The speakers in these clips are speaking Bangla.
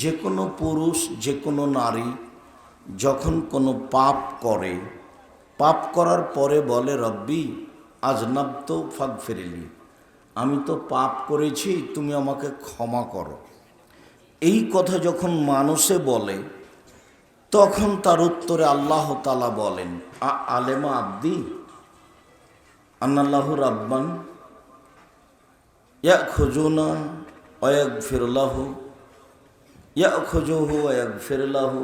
যে কোনো পুরুষ যে কোনো নারী যখন কোনো পাপ করে, পাপ করার পরে বলে রব্বি আজনাবতু ফাগফিরলি, আমি তো পাপ করেছি, তুমি আমাকে ক্ষমা করো। এই কথা যখন মানুষে বলে তখন তার উত্তরে আল্লাহ তাআলা বলেন আলেমা আব্দি আন্নাল্লাহু রাব্বান ইয়াখুজুনা ওয়া ইয়াগফির লাহু ইয়াখুজুহু ওয়া ইয়াগফির লাহু।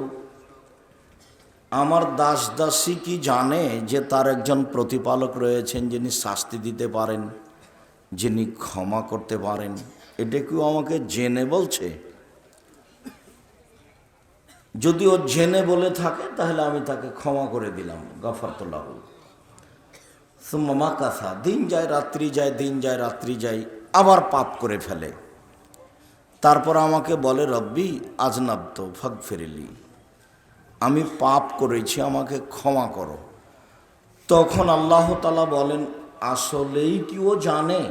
আমার দাস দাসী কি জানে যে তার একজন প্রতিপালক রয়েছেন যিনি শাস্তি দিতে পারেন, যিনি ক্ষমা করতে পারেন? এটা কি আমাকে জেনে বলছে? যদি ও জেনে বলে থাকে তাহলে আমি তাকে ক্ষমা করে দিলাম, গফারতু লাহু। সুম্মা মাকাসা, দিন যায় রাত্রি যায়, দিন যায় রাত্রি যায়, আবার পাপ করে ফেলে। তারপর আমাকে বলে রব্বি আজনাবতু ফাগফিরলি, আমি পাপ করেছি, আমাকে ক্ষমা করো। তখন আল্লাহ তাআলা বলেন আসলেই কি ও জানে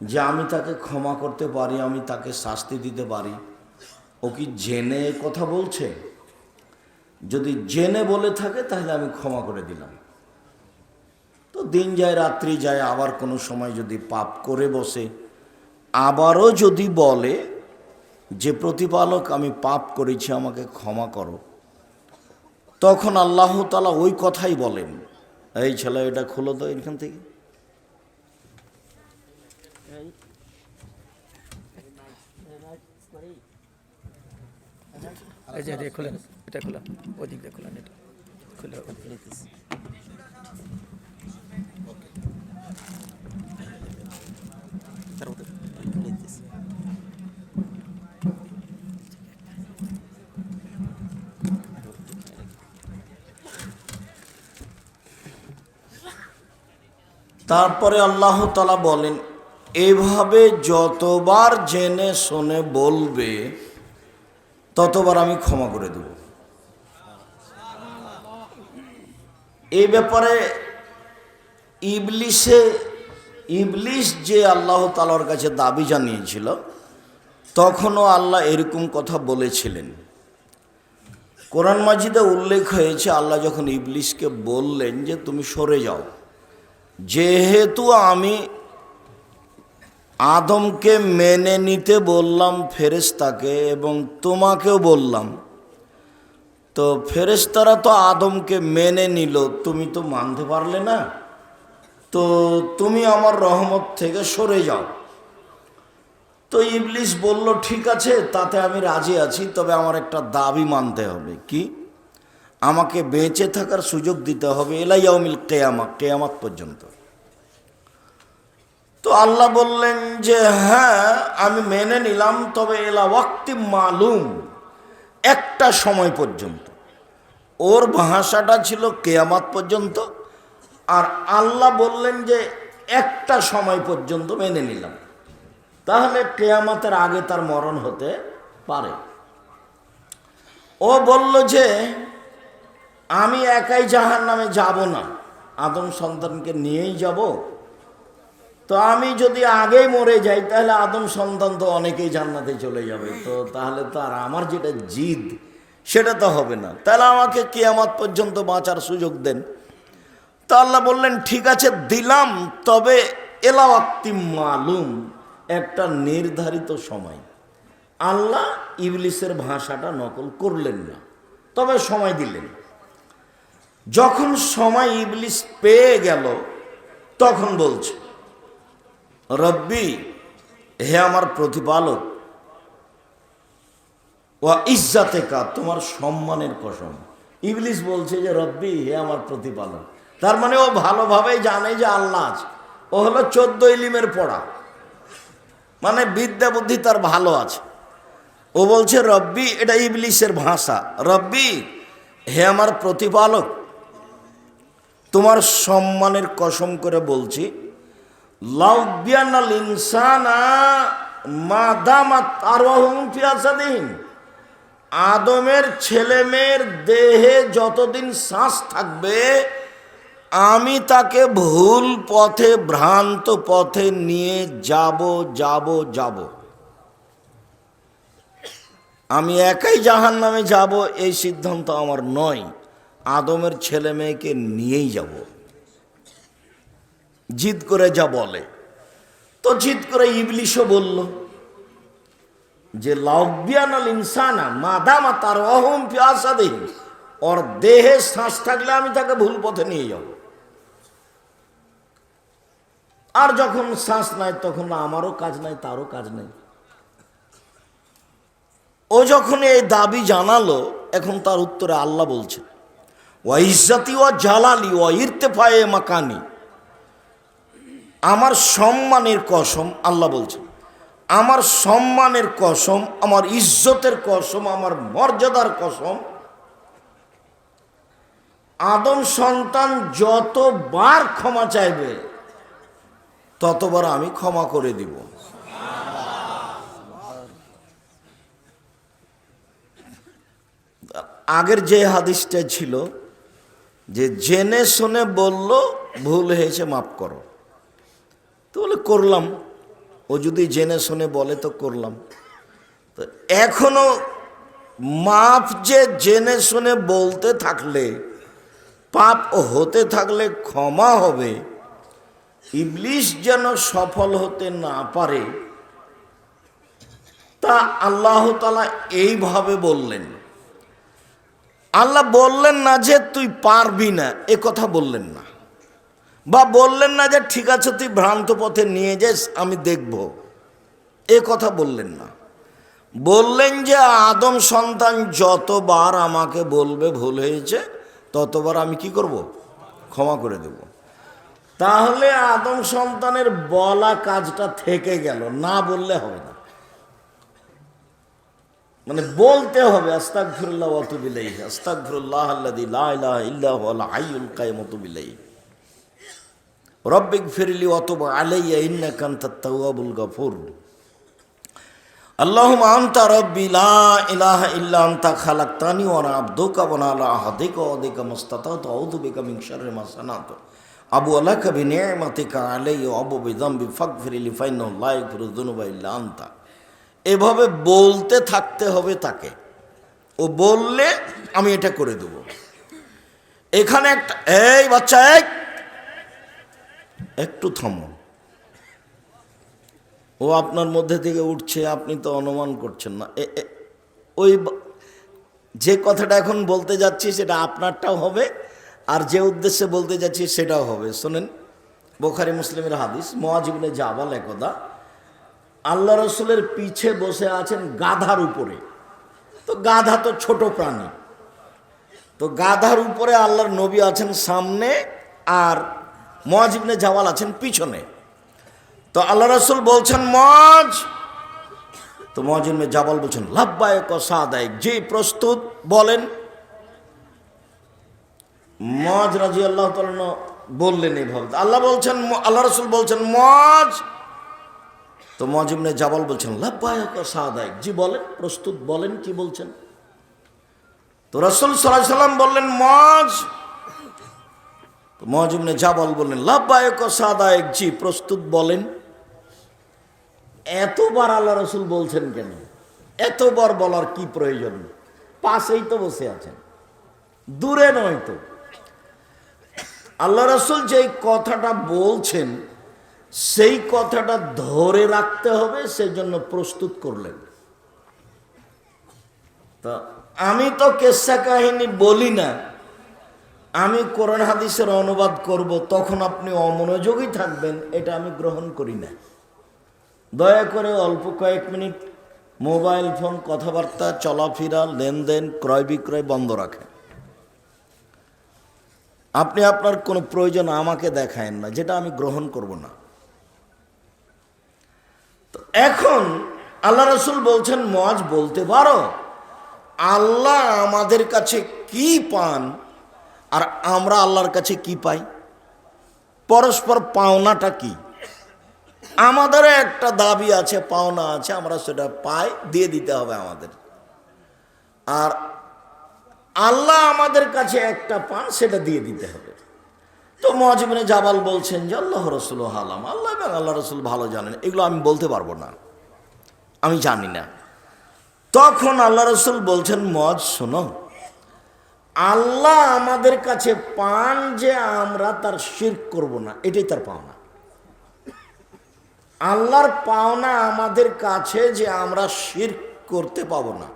যে আমি তাকে ক্ষমা করতে পারি, আমি তাকে শাস্তি দিতে পারি? ও কি জেনে কথা বলছে? যদি জেনে বলে থাকে তাহলে আমি ক্ষমা করে দিলাম। তো দিন যায় রাত্রি যায়, আবার কোনো সময় যদি পাপ করে বসে, আবারও যদি বলে যে প্রতিপালক আমি পাপ করেছি, আমাকে ক্ষমা করো, তখন আল্লাহ তাআলা ওই কথাই বলেন, এই ছেলে এটা খুলো তো এখান থেকে। খোলেন, এটা খোলা, ওই দিক দিয়ে খোলেন, এটা খুলে তারপরে আল্লাহ তাআলা বলেন এভাবে যতবার জেনে শুনে বলবে ততবার আমি ক্ষমা করে দেব। এই ব্যাপারে ইবলিস যে আল্লাহ তাআলার কাছে দাবি জানিয়েছিল, তখনও আল্লাহ এরকম কথা বলেছিলেন। কোরআন মাজিদে উল্লেখ হয়েছে, আল্লাহ যখন ইবলিসকে বললেন যে তুমি সরে যাও, যেহেতু আমি আদমকে মেনে নিতে বললাম ফেরেশতাকে এবং তোমাকেও বললাম, তো ফেরেশতারা তো আদমকে মেনে নিল, তুমি তো মানতে পারলে না, তো তুমি আমার রহমত থেকে সরে যাও। তো ইবলিস বলল ঠিক আছে, তাতে আমি রাজি আছি, তবে আমার একটা দাবি মানতে হবে। কি? আমাকে বেঁচে থাকার সুযোগ দিতে হবে ইলা ইয়াউমিল কিয়ামা, কিয়ামত পর্যন্ত। তো আল্লাহ বললেন যে হ্যাঁ আমি মেনে নিলাম, তবে এলা ওয়াক্তি মালুম, একটা সময় পর্যন্ত। ওর ভাষাটা ছিল কিয়ামত পর্যন্ত, আর আল্লাহ বললেন যে একটা সময় পর্যন্ত মেনে নিলাম, তাহলে কিয়ামতের আগে তার মরণ হতে পারে। ও বলল যে আমি একাই জাহান্নামে যাব না, আদম সন্তানকে নিয়েই যাব। তো আমি যদি আগেই মরে যাই তাহলে আদম সন্তান তো অনেকেই জান্নাতে চলে যাবে, তো তাহলে তো আর আমার যেটা জিদ সেটা তো হবে না, তাহলে আমাকে কিয়ামত পর্যন্ত বাঁচার সুযোগ দেন। তো আল্লাহ বললেন ঠিক আছে দিলাম, তবে এলা ওয়াক্তি মালুম, একটা নির্ধারিত সময়। আল্লাহ ইবলিসের ভাষাটা নকল করলেন না, তবে সময় দিলেন। যখন সময় ইবলিস পেয়ে গেল তখন বলছে রব্বি, হে আমার প্রতিপালক, ওয়া ইজ্জাতেকা, তোমার সম্মানের কসম। ইবলিস বলছে যে রব্বি, হে আমার প্রতিপালক, তার মানে ও ভালোভাবেই জানে যে আল্লাহ আছে। ও হলো 14 ইলিমের পড়া, মানে বিদ্যা বুদ্ধি তার ভালো আছে। ও বলছে রব্বি, এটা ইবলিসের ভাষা, রব্বি হে আমার প্রতিপালক, তোমার সম্মানের কসম করে বলছি, লাউবিয়ানাল ইনসানা মাদামাত আরওয়াহুম ফি আসাদিন, আদমের ছেলে মেয়ের দেহে যতদিন শ্বাস থাকবে আমি তাকে ভুল পথে ভ্রান্ত পথে নিয়ে যাব যাব যাব। আমি একাই জাহান্নামে যাব এই সিদ্ধান্ত আমার নয়, আদমের ছেলে মেয়েকে নিয়েই যাব। জিদ করে যা বলে, তো জিদ করে ইবলিশও বলল যে লাউবিয়ান আল ইনসানা মাদামা তার অহম পিয়াসা দেহি, ওর দেহে শ্বাস থাকলে আমি তাকে ভুল পথে নিয়ে যাব, আর যখন শ্বাস নাই তখন আমারও কাজ নাই তারও কাজ নাই। ও যখন এই দাবি জানালো, এখন তার উত্তরে আল্লাহ বলছে ওয়া ইজ্জতি ওয়া জালালি ওয়া ইরতেফায়ে মাকানি, আমার সম্মানের কসম, আল্লাহ বলছেন আমার সম্মানের কসম, আমার ইজ্জতের কসম, আমার মর্যাদার কসম, আদম সন্তান যতবার ক্ষমা চাইবে ততবার আমি ক্ষমা করে দিব। আগের যে হাদিসটা ছিল যে জেনে শুনে বলল ভুল হয়েছে মাফ করো, তো বলে করলাম, ও যদি জেনে শুনে বলে তো করলাম। তো এখনো মাফ যে জেনে শুনে বলতে থাকলে, পাপ হতে থাকলে ক্ষমা হবে, ইবলিশ যেন সফল হতে না পারে, তা আল্লাহ তাআলা এইভাবে বললেন। আল্লাহ বললেন না যে তুই পারবি না, এ কথা বললেন না, বা বললেন না যে ঠিক আছে তুই ভ্রান্ত পথে নিয়ে যাস আমি দেখব, এ কথা বললেন না। বললেন যে আদম সন্তান যতবার আমাকে বলবে ভুল হয়েছে ততবার আমি কি করব? ক্ষমা করে দেব। তাহলে আদম সন্তানের বলা কাজটা থেকে গেল, না বললে হবে না, মানে বলতে হবে আস্তাগফিরুল্লাহ ওয়া আতুবু ইলাইহি, আস্তাগফিরুল্লাহ আল্লাযী লা ইলাহা ইল্লা হুয়াল হাইয়ুল কাইয়্যুম ওয়া আতুবু ইলাইহি, রব্বিগফিরলি ওয়া তুব আলাইয়া ইন্নাকা আনতাত তাওয়াবুল গফুর, আল্লাহুম্মা আনতা রব্বি লা ইলাহা ইল্লা আনতা খালাকতানি ওয়া আনা আবদুকা ওয়া আনা আলা আহদিকা ওয়া ওয়াদিকা মাসতাতাতু আউযু বিকা মিন শাররি মা সানাতু আবু আলাকা বিনি'মাতিকা আলাইয়া ওয়া আবু বিযামবি ফাগফিরলি ফাইন্নাহু লা ইয়াগফিরুয যুনুবা ইল্লা আনতা। এভাবে বলতে থাকতে হবে তাকে, ও বললে আমি এটা করে দেব। এখানে একটা, এই বাচ্চা একটু থামো, ও আপনার মধ্যে থেকে উঠছে, আপনি তো অনুমান করছেন না। ওই যে কথাটা এখন বলতে যাচ্ছি সেটা আপনারটাও হবে, আর যে উদ্দেশ্যে বলতে যাচ্ছি সেটাও হবে। শোনেন, বুখারী মুসলিমের হাদিস, মুআয ইবনে জাবাল একদা আল্লাহ রসুলের পিছে বসে আছেন গাধার উপরে। তো গাধা তো ছোট প্রাণী, তো গাধার উপরে আল্লাহর নবী আছেন সামনে, আর মুআয ইবনে জাবাল আছেন পিছনে। তো আল্লাহ রসুল বলছেন মুআয, তো মুআয ইবনে জাবাল বলছেন লাব্বাইক ওয়া সাদাইক, জি প্রস্তুত, বলেন। মুআয রাদিয়াল্লাহু তাআলা বললেন এইভাবে, আল্লাহ বলছেন, আল্লাহ রসুল বলছেন মুআয, তো মুআয ইবনে জাবাল বলছেন লাব্বাইক ওয়া সাদাইক, জি বলেন, প্রস্তুত, বলেন কি বলছেন। তো রাসূল সাল্লাল্লাহু আলাইহি সাল্লাম বললেন মুআয, তো মুআয ইবনে জাবাল বললেন লাব্বাইক ওয়া সাদাইক, জি প্রস্তুত, বলেন। এতবার আল্লাহ রসুল বলছেন কেন? এতবার বলার কি প্রয়োজন? পাশেই তো বসে আছেন, দূরে নয় তো। আল্লাহ রসুল যেই কথাটা বলছেন সেই কথাটা ধরে রাখতে হবে, সেজন্য প্রস্তুত করলেন। তা আমি তো কেসা কাহিনী বলি না, আমি কোরআন হাদিসের অনুবাদ করব, তখন আপনি অমনোযোগী থাকবেন, এটা আমি গ্রহণ করি না। দয়া করে অল্প কয়েক মিনিট মোবাইল ফোন, কথাবার্তা, চলাফেরা, লেনদেন, ক্রয় বিক্রয় বন্ধ রাখেন। আপনি আপনার কোনো প্রয়োজন আমাকে দেখায়েন না, যেটা আমি গ্রহণ করব না। তো এখন আল্লাহ রসুল বলছেন মুআয বলতে পারো, আল্লাহ আমাদের কাছে কি পান আর আমরা আল্লাহর কাছে কি পাই, পরস্পর পাওনাটা কি? আমাদেরও একটা দাবি আছে, পাওনা আছে, আমরা সেটা পাই, দিয়ে দিতে হবে আমাদের। আর আল্লাহ আমাদের কাছে একটা পান, সেটা দিয়ে দিতে হবে। তো মুআয ইবনে জাবাল বলছেন যে আল্লাহ রসুল আলাম, আল্লাহ এবং আল্লাহ রসুল ভালো জানেন, এগুলো আমি বলতে পারবো না, আমি জানি না। তখন আল্লাহ রসুল বলছেন মজ শোনো, আল্লাহ আমাদের কাছে পান যে আমরা তার শিরক করব না, এটাই তার পাওনা। আল্লাহর পাওনা আমাদের কাছে যে আমরা শিরক করতে পাবো না।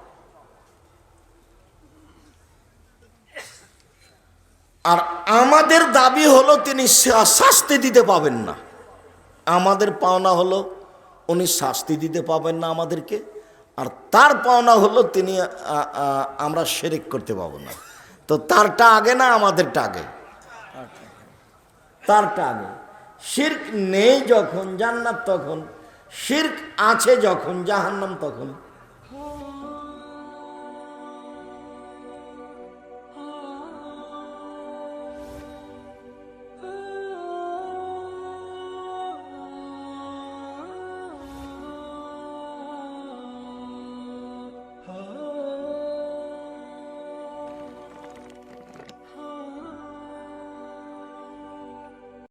আর আমাদের দাবি হলো তিনি শাস্তি দিতে পাবেন না। আমাদের পাওনা হলো উনি শাস্তি দিতে পাবেন না আমাদেরকে, আর তার পাওনা হলো তিনি আমরা শিরক করতে পাবো না। তো তারটা আগে না আমাদেরটা আগে? তারটা আগে। শিরক নেই যখন জান্নাত তখন, শিরক আছে যখন জাহান্নাম তখন।